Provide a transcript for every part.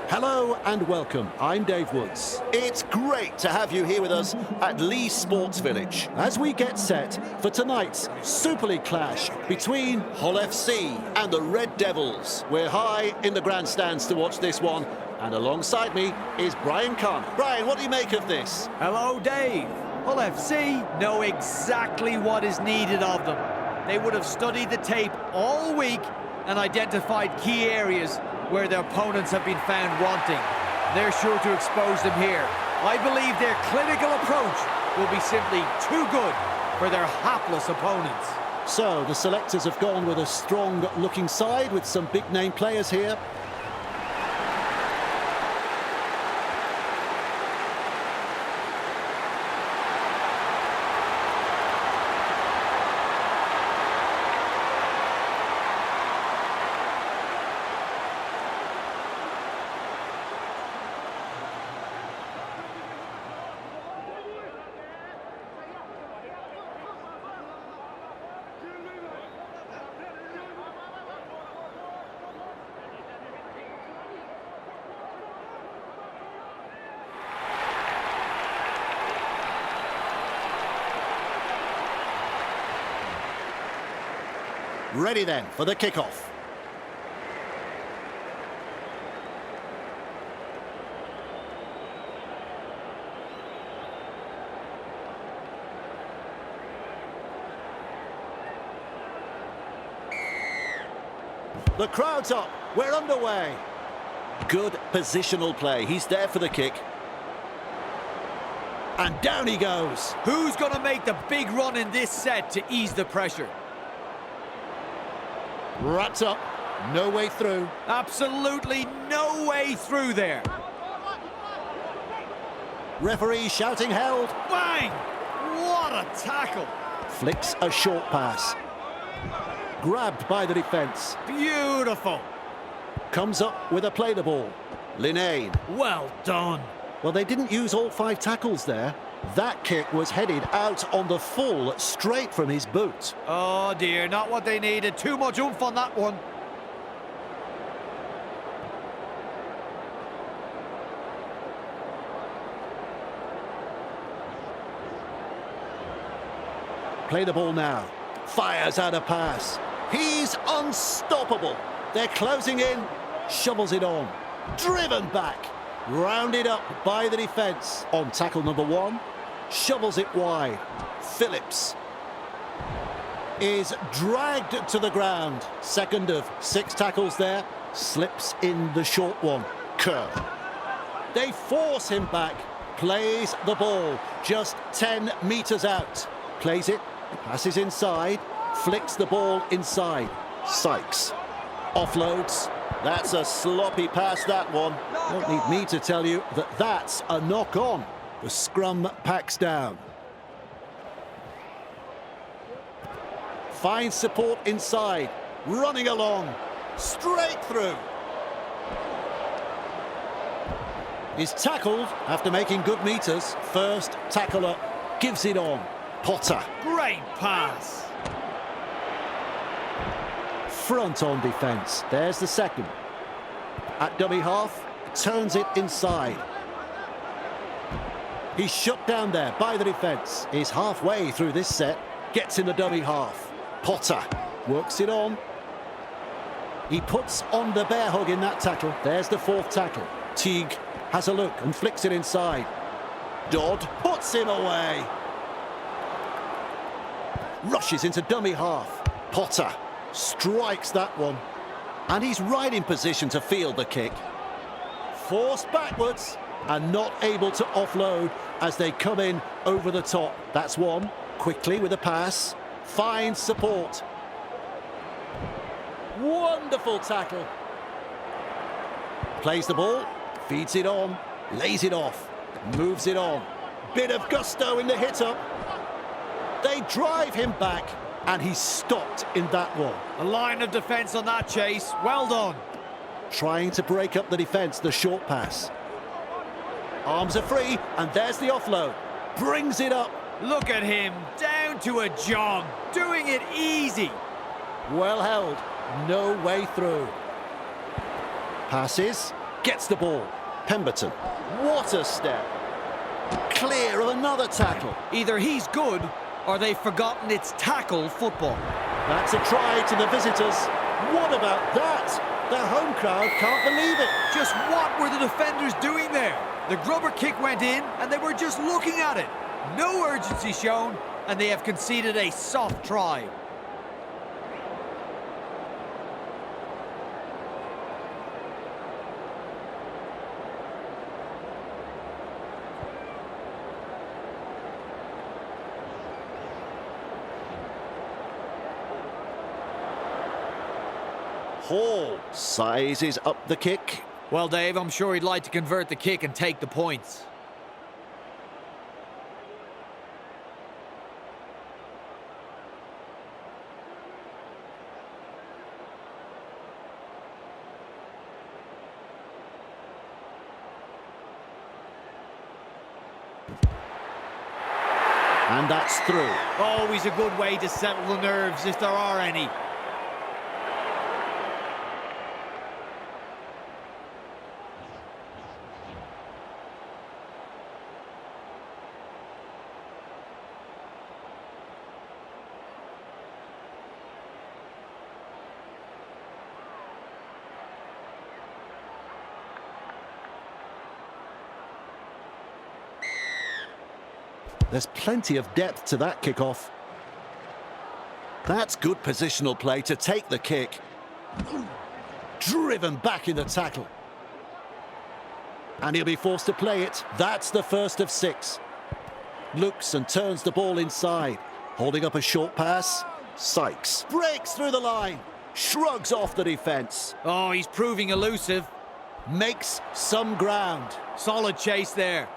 Hello and welcome. I'm Dave Woods. It's great to have you here with us at Leigh Sports Village As we get set for tonight's Super League clash between Hull FC and the Red Devils. We're high in the grandstands to watch this one, and alongside me is Brian Carney. Brian, what do you make of this? Hello, Dave. Hull FC know exactly what is needed of them. They would have studied the tape all week and identified key areas where their opponents have been found wanting. They're sure to expose them here. I believe their clinical approach will be simply too good for their hapless opponents. So the selectors have gone with a strong-looking side with some big-name players here. Ready then for the kickoff. The crowd's up. We're underway. Good positional play. He's there for the kick. And down he goes. Who's going to make the big run in this set to ease the pressure? Wrapped up, no way through. Absolutely no way through there. Referee shouting held. Bang! What a tackle. Flicks a short pass. Grabbed by the defence. Beautiful. Comes up with a play the ball. Linnane. Well done. Well, they didn't use all 5 tackles there. That kick was headed out on the full, straight from his boot. Oh dear, not what they needed. Too much oomph on that one. Play the ball now. Fires out a pass. He's unstoppable. They're closing in. Shovels it on. Driven back. Rounded up by the defence. On tackle number 1. Shovels it wide. Phillips is dragged to the ground. Second of 6 tackles there. Slips in the short one. Kerr. They force him back. Plays the ball just 10 metres out. Plays it. Passes inside. Flicks the ball inside. Sykes. Offloads. That's a sloppy pass, that one. Don't need me to tell you that that's a knock-on. The scrum packs down. Finds support inside. Running along. Straight through. Is tackled after making good meters. First tackle up. Gives it on. Potter. Great pass. Front on defence. There's the second. At dummy half, turns it inside. He's shut down there by the defence. He's halfway through this set. Gets in the dummy half. Potter works it on. He puts on the bear hug in that tackle. There's the 4th tackle. Teague has a look and flicks it inside. Dodd puts him away. Rushes into dummy half. Potter strikes that one. And he's right in position to field the kick. Forced backwards and not able to offload as they come in over the top. That's one. Quickly with a pass. Finds support. Wonderful tackle. Plays the ball. Feeds it on. Lays it off. Moves it on. Bit of gusto in the hit-up. They drive him back. And he's stopped in that one. A line of defence on that chase. Well done. Trying to break up the defence, the short pass. Arms are free, and there's the offload. Brings it up. Look at him, down to a jog, doing it easy. Well held, no way through. Passes, Gets the ball. Pemberton. What a step. Clear of another tackle. Either he's good or they've forgotten it's tackle football. That's a try to the visitors. What about that? The home crowd can't believe it. Just what were the defenders doing there? The grubber kick went in and they were just looking at it. No urgency shown, and they have conceded a soft try. Hall sizes up the kick. Well, Dave, I'm sure he'd like to convert the kick and take the points. And that's through. Always a good way to settle the nerves if there are any. There's plenty of depth to that kickoff. That's good positional play to take the kick. Driven back in the tackle. And he'll be forced to play it. That's the first of 6. Looks and turns the ball inside. Holding up a short pass. Sykes. Breaks through the line. Shrugs off the defence. Oh, he's proving elusive. Makes some ground. Solid chase there.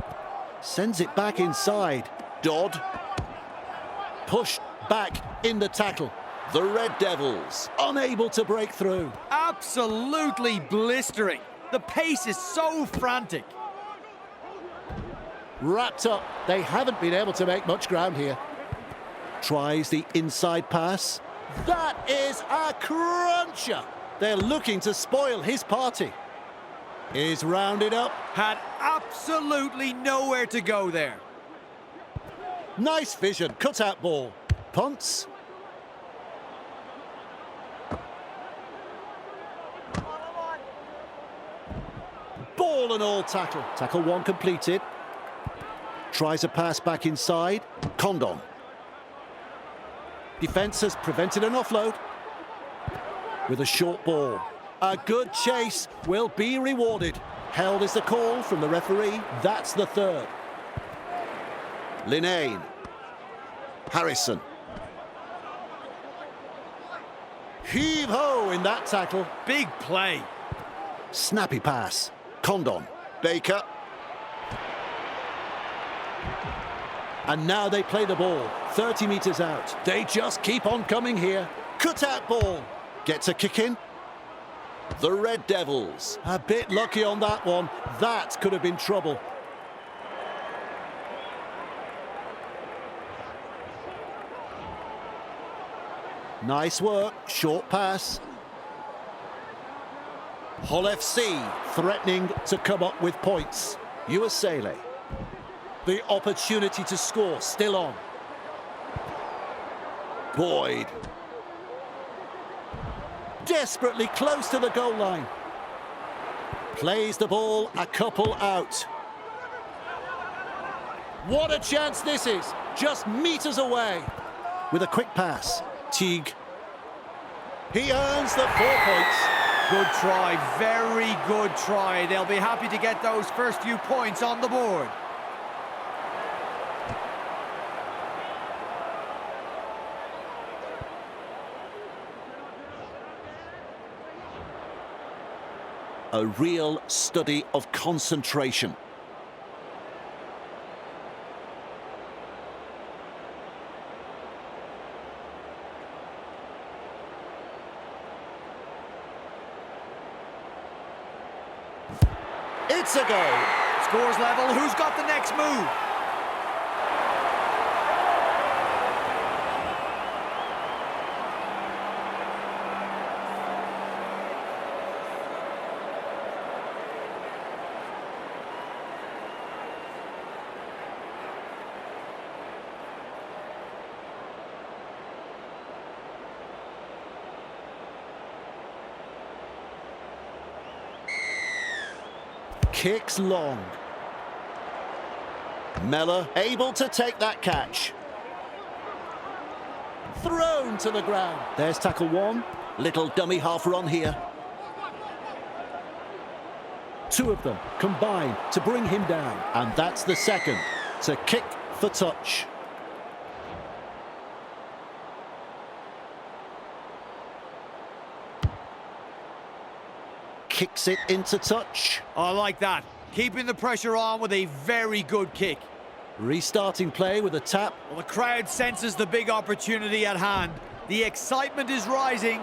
Sends it back inside. Dodd. Pushed back in the tackle. The Red Devils. Unable to break through. Absolutely blistering. The pace is so frantic. Wrapped up. They haven't been able to make much ground here. Tries the inside pass. That is a cruncher. They're looking to spoil his party. Is rounded up. Had absolutely nowhere to go there. Nice vision. Cut-out ball. Punts. Ball and all tackle. Tackle 1 completed. Tries a pass back inside. Condon. Defence has prevented an offload. With a short ball. A good chase will be rewarded. Held is the call from the referee. That's the 3rd. Linnane. Harrison. Heave-ho in that tackle. Big play. Snappy pass. Condon. Baker. And now they play the ball. 30 metres out. They just keep on coming here. Cut-out ball. Gets a kick in. The Red Devils. A bit lucky on that one. That could have been trouble. Nice work. Short pass. Hull FC threatening to come up with points. Uasele. The opportunity to score still on. Boyd. Desperately close to the goal line. Plays the ball a couple out. What a chance this is. Just meters away. With a quick pass. Teague. He earns the 4 points. Good try, very good try. They'll be happy to get those first few points on the board. A real study of concentration. It's a goal. Scores level. Who's got the next move? Kicks long. Mellor able to take that catch. Thrown to the ground. There's tackle one. Little dummy half run here. Two of them combine to bring him down. And that's the second. To kick for touch. Kicks it into touch. I like that. Keeping the pressure on with a very good kick. Restarting play with a tap. Well, the crowd senses the big opportunity at hand. The excitement is rising.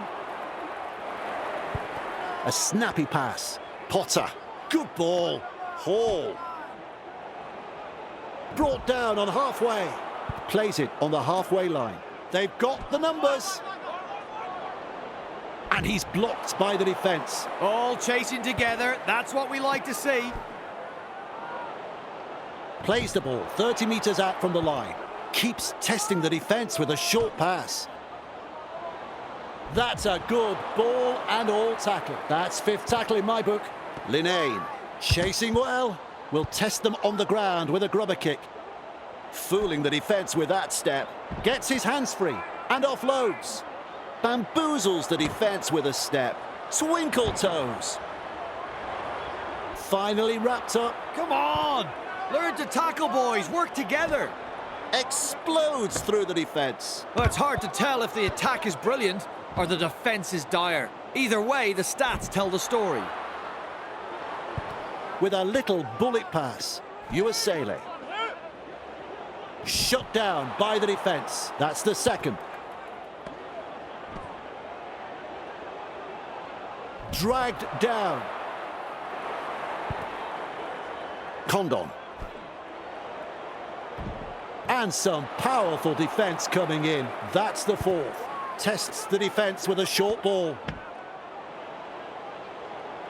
A snappy pass. Potter. Good ball. Hall. Brought down on halfway. Plays it on the halfway line. They've got the numbers. And he's blocked by the defence. All chasing together. That's what we like to see. Plays the ball 30 metres out from the line. Keeps testing the defence with a short pass. That's a good ball and all tackle. That's fifth tackle in my book. Linnane. Chasing well. Will test them on the ground with a grubber kick. Fooling the defence with that step. Gets his hands free and offloads. Bamboozles the defence with a step. Twinkle toes. Finally wrapped up. Come on! Learn to tackle, boys. Work together. Explodes through the defence. Well, it's hard to tell if the attack is brilliant or the defence is dire. Either way, the stats tell the story. With a little bullet pass. Uasele. Shut down by the defence. That's the second. Dragged down. Condon. And some powerful defence coming in. That's the fourth. Tests the defence with a short ball.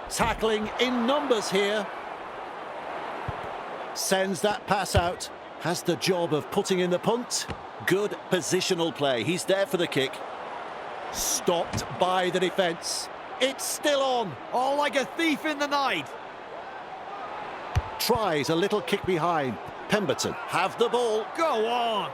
Tackling in numbers here. Sends that pass out. Has the job of putting in the punt. Good positional play. He's there for the kick. Stopped by the defence. It's still on. All like a thief in the night. Tries a little kick behind. Pemberton have the ball. Go on.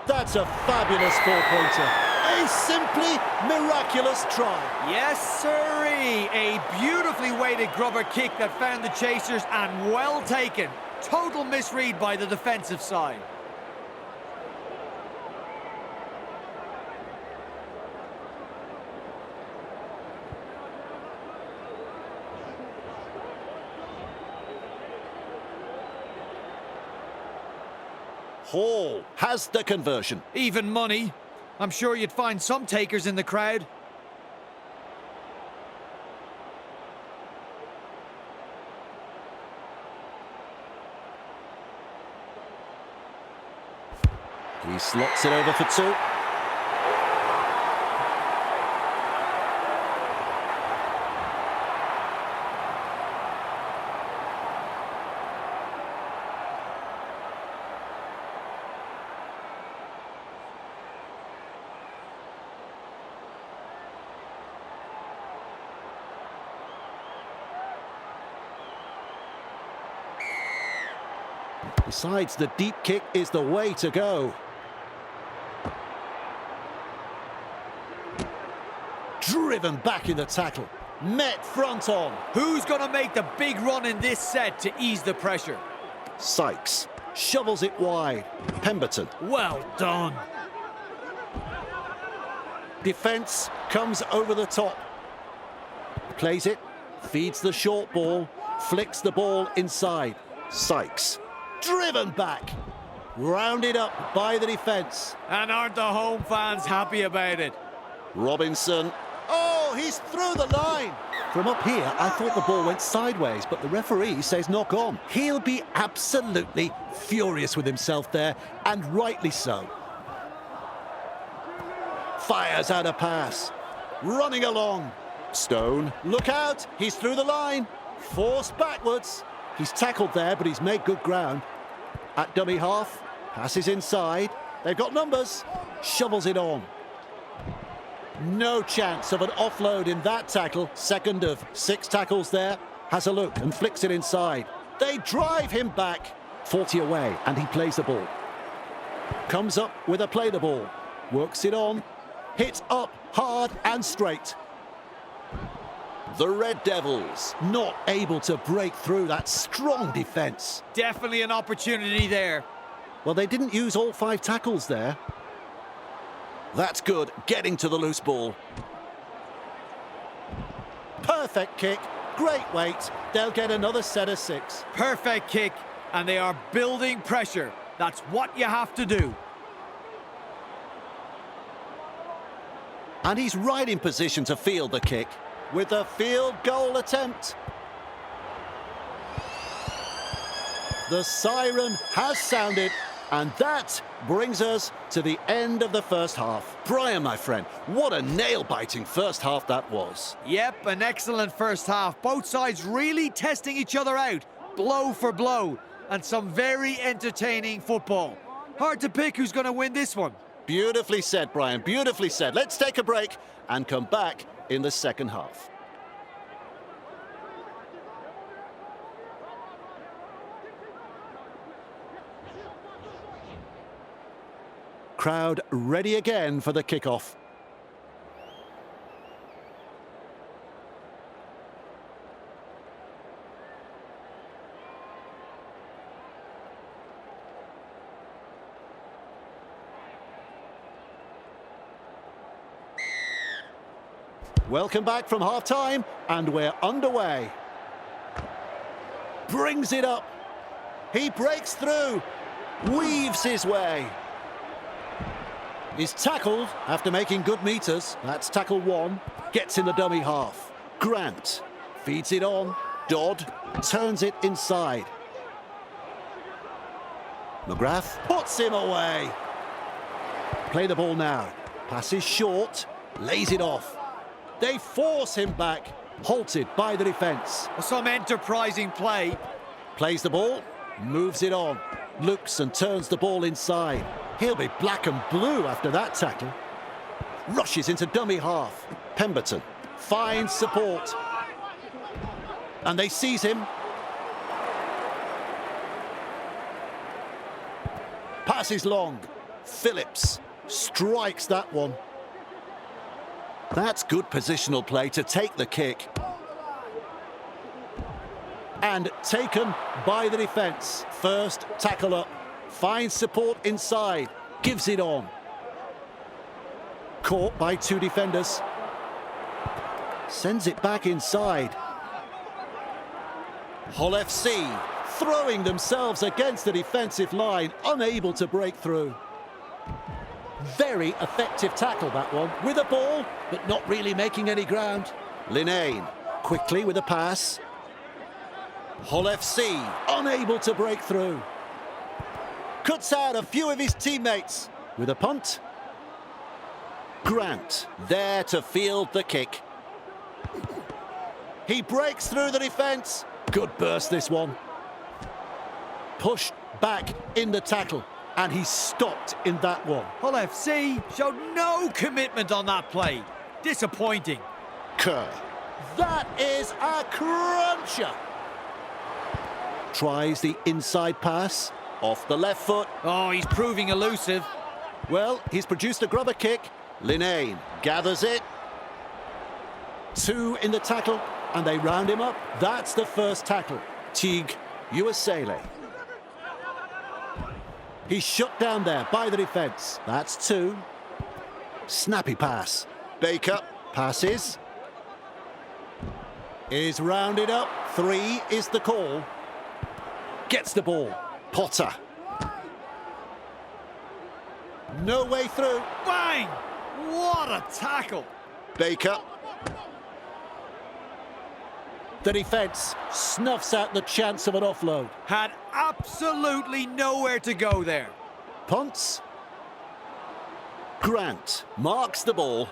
That's a fabulous four-pointer. A simply miraculous try. Yes, sirree. A beautifully weighted grubber kick that found the chasers and well taken. Total misread by the defensive side. Hall has the conversion. Even money. I'm sure you'd find some takers in the crowd. He slots it over for two. Decides the deep kick is the way to go. Driven back in the tackle. Met front on. Who's going to make the big run in this set to ease the pressure? Sykes Shovels it wide. Pemberton. Well done. Defence comes over the top. Plays it. Feeds the short ball. Flicks the ball inside. Sykes. Driven back. Rounded up by the defence. And aren't the home fans happy about it? Robinson. Oh, he's through the line. From up here, I thought the ball went sideways, but the referee says knock on. He'll be absolutely furious with himself there, and rightly so. Fires out a pass. Running along. Stone. Look out, he's through the line. Forced backwards. He's tackled there, but he's made good ground. At dummy half, passes inside. They've got numbers. Shovels it on. No chance of an offload in that tackle. Second of 6 tackles there. Has a look and flicks it inside. They drive him back. 40 away, and he plays the ball. Comes up with a play the ball. Works it on. Hits up hard and straight. The Red Devils. Not able to break through that strong defence. Definitely an opportunity there. Well, they didn't use all 5 tackles there. That's good, getting to the loose ball. Perfect kick. Great weight. They'll get another set of 6. Perfect kick, and they are building pressure. That's what you have to do. And he's right in position to field the kick with a field goal attempt. The siren has sounded, and that brings us to the end of the first half. Brian, my friend, what a nail-biting first half that was. Yep, an excellent first half. Both sides really testing each other out, blow for blow, and some very entertaining football. Hard to pick who's going to win this one. Beautifully said, Brian, beautifully said. Let's take a break and come back in the second half. Crowd ready again for the kickoff. Welcome back from half-time, and we're underway. Brings it up. He breaks through. Weaves his way. He's tackled after making good meters. That's tackle 1. Gets in the dummy half. Grant feeds it on. Dodd turns it inside. McGrath puts him away. Play the ball now. Passes short. Lays it off. They force him back. Halted by the defence. Some enterprising play. Plays the ball. Moves it on. Looks and turns the ball inside. He'll be black and blue after that tackle. Rushes into dummy half. Pemberton finds support. And they seize him. Passes long. Phillips strikes that one. That's good positional play to take the kick. And taken by the defence. First tackle up. Finds support inside. Gives it on. Caught by 2 defenders. Sends it back inside. Hull FC throwing themselves against the defensive line, unable to break through. Very effective tackle, that one. With a ball, but not really making any ground. Linnane quickly with a pass. Hull FC unable to break through. Cuts out a few of his teammates with a punt. Grant there to field the kick. He breaks through the defence. Good burst, this one. Pushed back in the tackle, and he's stopped in that one. Hull FC showed no commitment on that play. Disappointing. Kerr. That is a cruncher. Tries the inside pass. Off the left foot. Oh, he's proving elusive. Well, he's produced a grubber kick. Linnane gathers it. 2 in the tackle, and they round him up. That's the first tackle. Teague Uwasele. He's shut down there by the defence. That's 2. Snappy pass. Baker passes. Is rounded up. 3 is the call. Gets the ball. Potter. No way through. Bang! What a tackle. Baker. The defence snuffs out the chance of an offload. Had absolutely nowhere to go there. Punts. Grant marks the ball.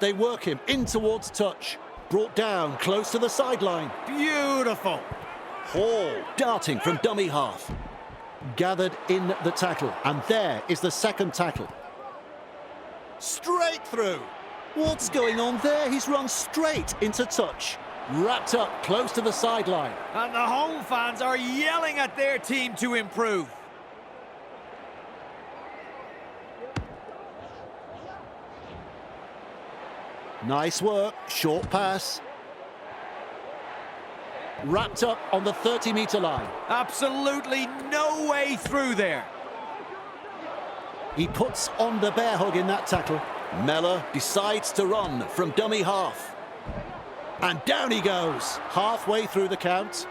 They work him in towards touch. Brought down close to the sideline. Beautiful. Hall darting from dummy half. Gathered in the tackle. And there is the second tackle. Straight through. What's going on there? He's run straight into touch. Wrapped up close to the sideline. And the home fans are yelling at their team to improve. Nice work, short pass. Wrapped up on the 30-metre line. Absolutely no way through there. He puts on the bear hug in that tackle. Mellor decides to run from dummy half. And down he goes, halfway through the count.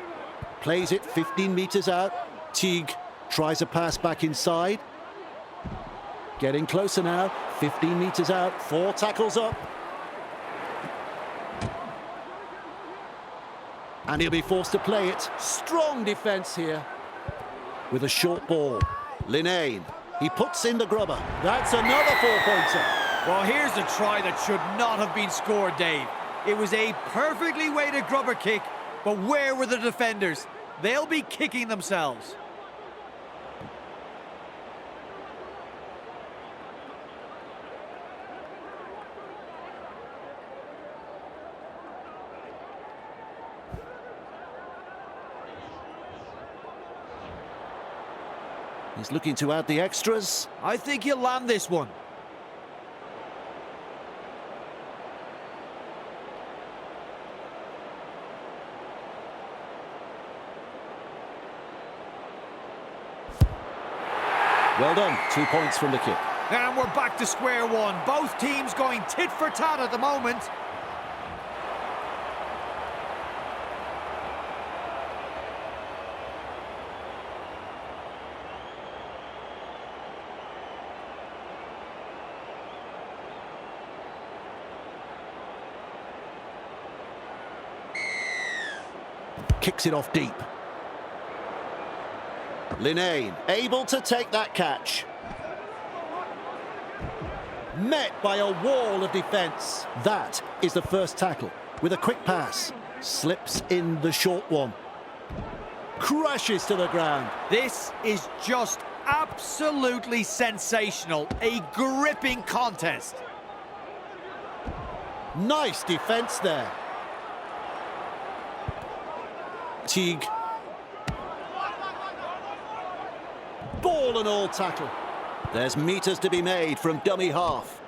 Plays it 15 metres out. Teague tries a pass back inside. Getting closer now, 15 metres out, 4 tackles up. And he'll be forced to play it. Strong defence here. With a short ball. Linnane, he puts in the grubber. That's another 4-pointer. Well, here's a try that should not have been scored, Dave. It was a perfectly weighted grubber kick, but where were the defenders? They'll be kicking themselves. He's looking to add the extras. I think he'll land this one. Well done, 2 points from the kick. And we're back to square one. Both teams going tit for tat at the moment. Kicks it off deep. Linnane, able to take that catch. Met by a wall of defence. That is the first tackle. With a quick pass. Slips in the short one. Crashes to the ground. This is just absolutely sensational. A gripping contest. Nice defence there. Teague. Ball and all tackle. There's metres to be made from dummy half.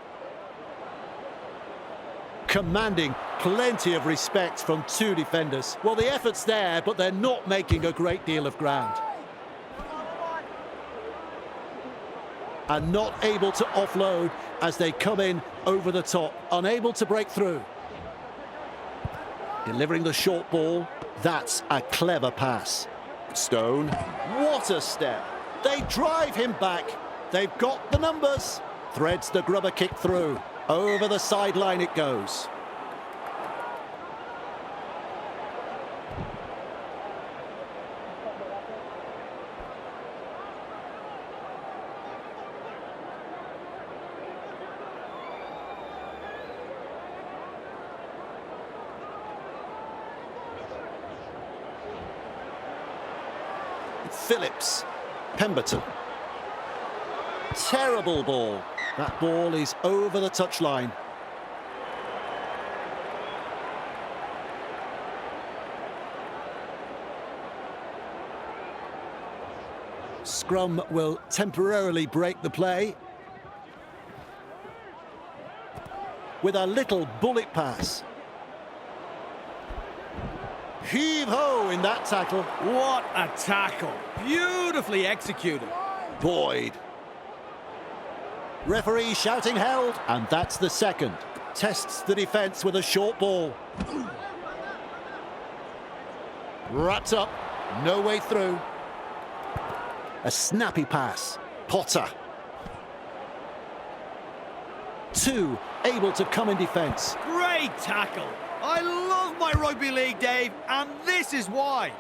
Commanding plenty of respect from 2 defenders. Well, the effort's there, but they're not making a great deal of ground. And not able to offload as they come in over the top. Unable to break through. Delivering the short ball. That's a clever pass. Stone. What a step. They drive him back. They've got the numbers. Threads the grubber kick through. Over the sideline it goes. Phillips. Pemberton. Terrible ball. That ball is over the touchline. Scrum will temporarily break the play. With a little bullet pass. Heave-ho in that tackle. What a tackle. Beautifully executed. Boyd. Referee shouting held, and that's the second. Tests the defence with a short ball. Wrapped up, no way through. A snappy pass. Potter. 2 able to come in defence. Great tackle. I love my rugby league, Dave, and this is why.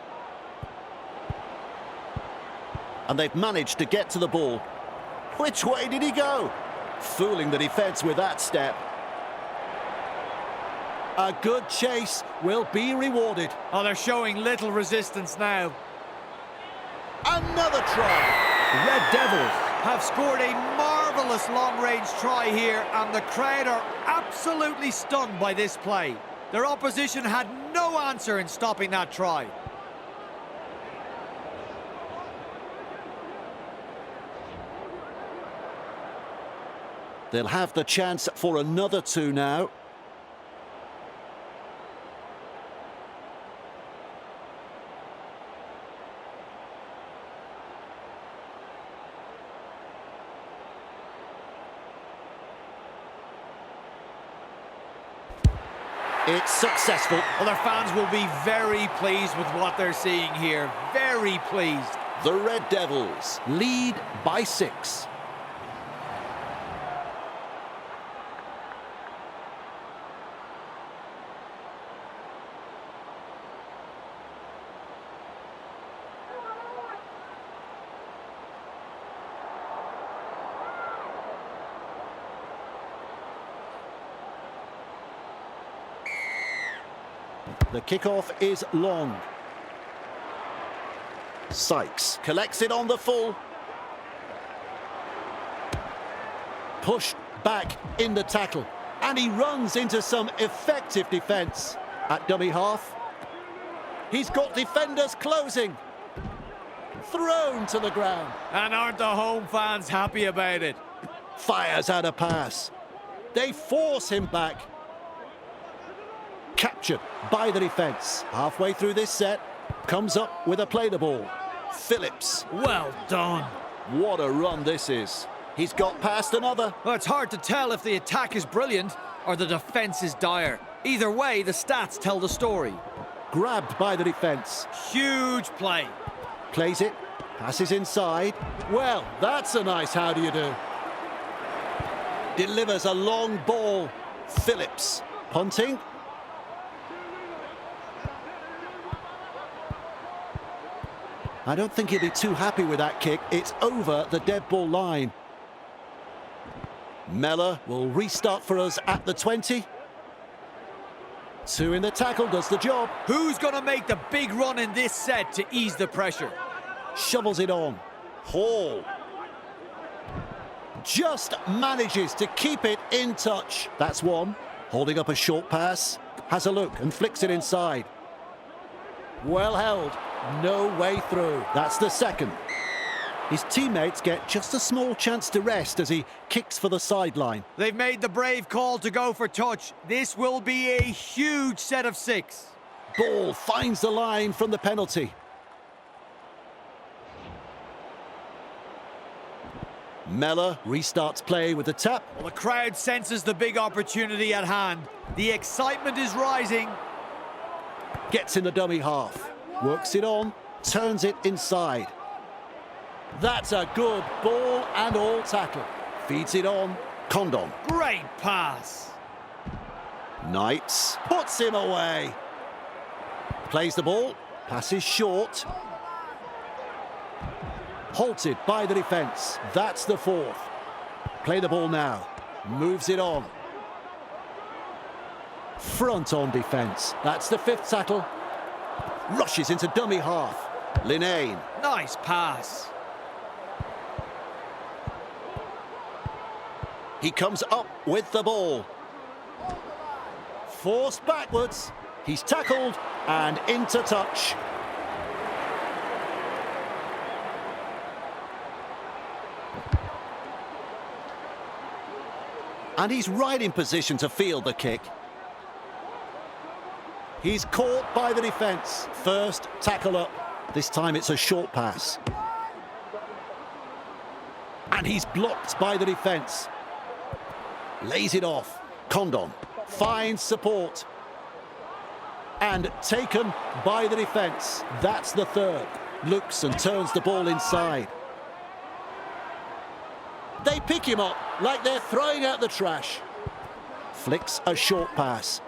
And they've managed to get to the ball. Which way did he go? Fooling the defence with that step. A good chase will be rewarded. Oh, they're showing little resistance now. Another try. The Red Devils have scored a marvellous marvellous long-range try here, and the crowd are absolutely stunned by this play. Their opposition had no answer in stopping that try. They'll have the chance for another two now. It's successful. Well, their fans will be very pleased with what they're seeing here. Very pleased. The Red Devils Lead by 6. The kickoff is long. Sykes collects it on the full. Pushed back in the tackle. And he runs into some effective defence. At dummy half. He's got defenders closing. Thrown to the ground. And aren't the home fans happy about it? Fires out a pass. They force him back. Captured by the defence. Halfway through this set, comes up with a play the ball. Phillips. Well done. What a run this is. He's got past another. Well, it's hard to tell if the attack is brilliant or the defence is dire. Either way, the stats tell the story. Grabbed by the defence. Huge play. Plays it. Passes inside. Well, that's a nice how do you do. Delivers a long ball. Phillips. Punting. I don't think he'll be too happy with that kick. It's over the dead ball line. Mellor will restart for us at the 20. 2 in the tackle does the job. Who's going to make the big run in this set to ease the pressure? Shovels it on. Hall. Just manages to keep it in touch. That's one. Holding up a short pass. Has a look and flicks it inside. Well held. No way through. That's the second. His teammates get just a small chance to rest as he kicks for the sideline. They've made the brave call to go for touch. This will be a huge set of 6. Ball finds the line from the penalty. Mellor restarts play with the tap. Well, the crowd senses the big opportunity at hand. The excitement is rising. Gets in the dummy half. Works it on. Turns it inside. That's a good ball and all tackle. Feeds it on. Condon. Great pass. Knights puts him away. Plays the ball. Passes short. Halted by the defence. That's the 4th. Play the ball now. Moves it on. Front on defence. That's the 5th tackle. Rushes into dummy half. Linnane. Nice pass. He comes up with the ball. Forced backwards. He's tackled and into touch. And he's right in position to field the kick. He's caught by the defence. First tackle up. This time it's a short pass. And he's blocked by the defence. Lays it off. Condon finds support. And taken by the defence. That's the 3rd. Looks and turns the ball inside. They pick him up like they're throwing out the trash. Flicks a short pass.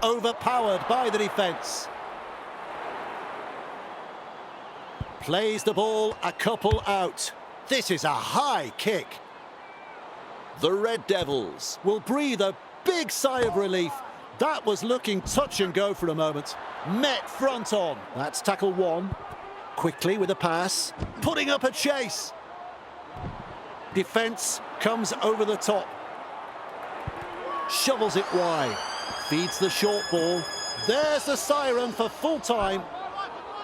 Overpowered by the defence. Plays the ball a couple out. This is a high kick. The Red Devils will breathe a big sigh of relief. That was looking touch and go for a moment. Met front on. That's tackle 1. Quickly with a pass. Putting up a chase. Defence comes over the top. Shovels it wide. Feeds the short ball. There's the siren for full time.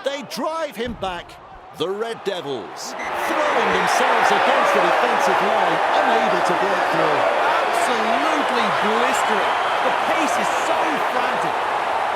They drive him back. The Red Devils throwing themselves against the defensive line, unable to break through. Absolutely blistering. The pace is so frantic.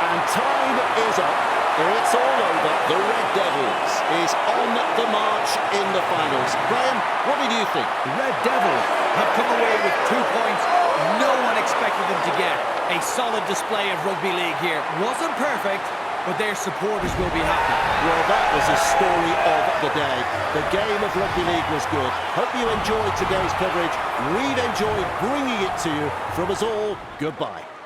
And time is up. It's all over. The Red Devils is on the march in the finals. Graham, what did you think? The Red Devils have come away with 2 points no one expected them to get. A solid display of rugby league here. Wasn't perfect, but their supporters will be happy. Well, that was a story of the day. The game of rugby league was good. Hope you enjoyed today's coverage. We've enjoyed bringing it to you. From us all, goodbye.